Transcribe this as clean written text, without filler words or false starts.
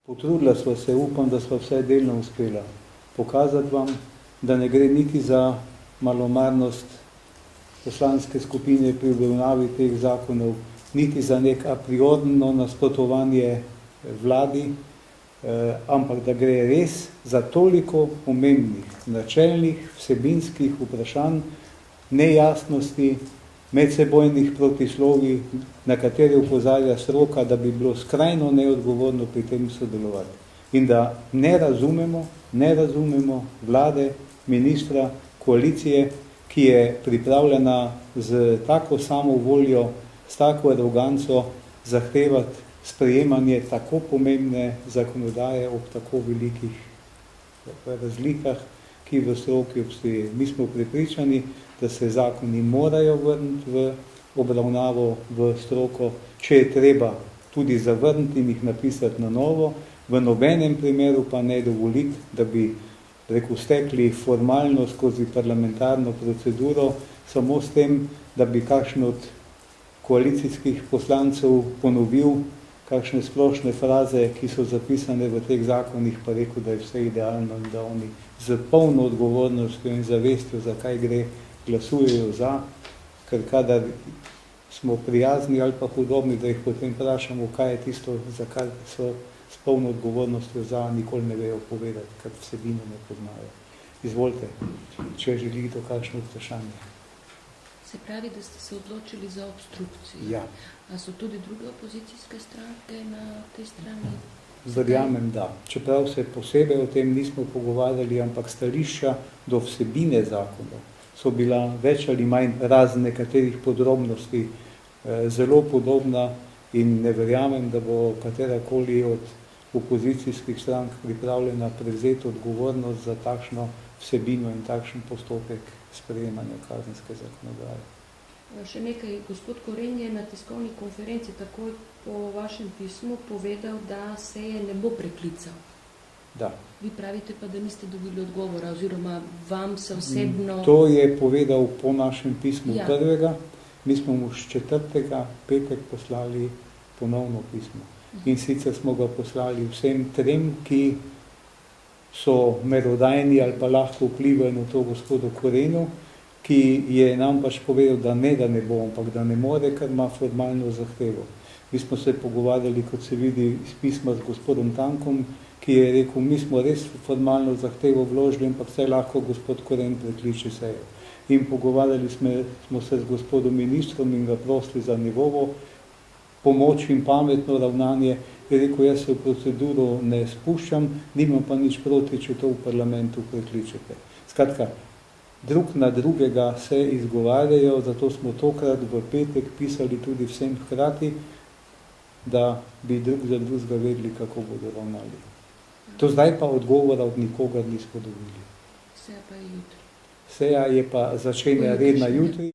Potrudila sva se, upam, da sva vsaj delno uspela pokazati vam, da ne gre niti za malomarnost poslanske skupine pri obravnavi teh zakonov, niti za nek a priorno nasprotovanje vladi, ampak da gre res za toliko pomembnih, načelnih, vsebinskih vprašanj, nejasnosti, medsebojnih protislovij, na katere opozarja stroka, da bi bilo skrajno neodgovorno pri tem sodelovati. In da ne razumemo vlade, ministra, koalicije, ki je pripravljena z tako samovoljo, s tako aroganco zahtevati sprejemanje tako pomembne zakonodaje ob tako velikih razlikah, ki v stroki obstoji. Mi smo prepričani, da se zakoni morajo vrniti v obravnavo v stroko, če je treba tudi zavrniti in jih napisati na novo, v nobenem primeru pa ne dovoliti, da bi stekli formalno skozi parlamentarno proceduro, samo s tem, da bi kakšen od koalicijskih poslancev ponovil kakšne splošne fraze, ki so zapisane v teh zakonih, pa rekel, da je vse idealno in da oni z polno odgovornostjo in zavestjo, zakaj gre, glasujejo za, ker kadar smo prijazni ali pa hudobni, da jih potem vprašamo, kaj je tisto, za kar so s polno odgovornostjo za, nikoli ne vejo povedati, ker vsebino ne poznajo. Izvolite, če želi to kakšno vprašanje. Se pravi, da ste se odločili za obstrukcijo. Ja. A so tudi druge opozicijske stranke na tej strani? Verjamem, da. Čeprav se posebej o tem nismo pogovarjali, ampak stališča do vsebine zakonov so bila več ali manj razen nekaterih podrobnosti zelo podobna in ne verjamem, da bo katerakoli od opozicijskih strank pripravljena prevzeti odgovornost za takšno vsebino in takšen postopek sprejemanja kazenske zakonodaje. Še nekaj, gospod Koren je na tiskovni konferenci takoj po vašem pismu povedal, da seje ne bo preklical. Da. Vi pravite pa, da niste dobili odgovora, oziroma vam se osebno... To je povedal po našem pismu prvega, Ja. Mi smo mu s 4. petek poslali ponovno pismo. In sicer smo ga poslali vsem trem, ki so merodajni ali pa lahko vplivajo na to gospodu Korenu, ki je nam pač povedal, da ne bo, ampak da ne more, ker ima formalno zahtevo. Mi smo se pogovarjali, kot se vidi iz pisma z gospodom Tankom, ki je rekel, mi smo res formalno zahtevo vložili, ampak vse lahko gospod Koren prekliče sejo. In pogovarjali smo se z gospodom ministrom in ga prosili za njegovo pomoč in pametno ravnanje. Je rekel, jaz se v proceduro ne spuščam, nimam pa nič proti, če to v parlamentu prekličete. Skratka, drug na drugega se izgovarjajo, zato smo tokrat v petek pisali tudi vsem hkrati, da bi drug za drugega vedeli, kako bodo ravnali. To zdaj pa odgovora od nikogar nismo dobili. Seja pa je jutri. Seja je pa začenja redna jutri.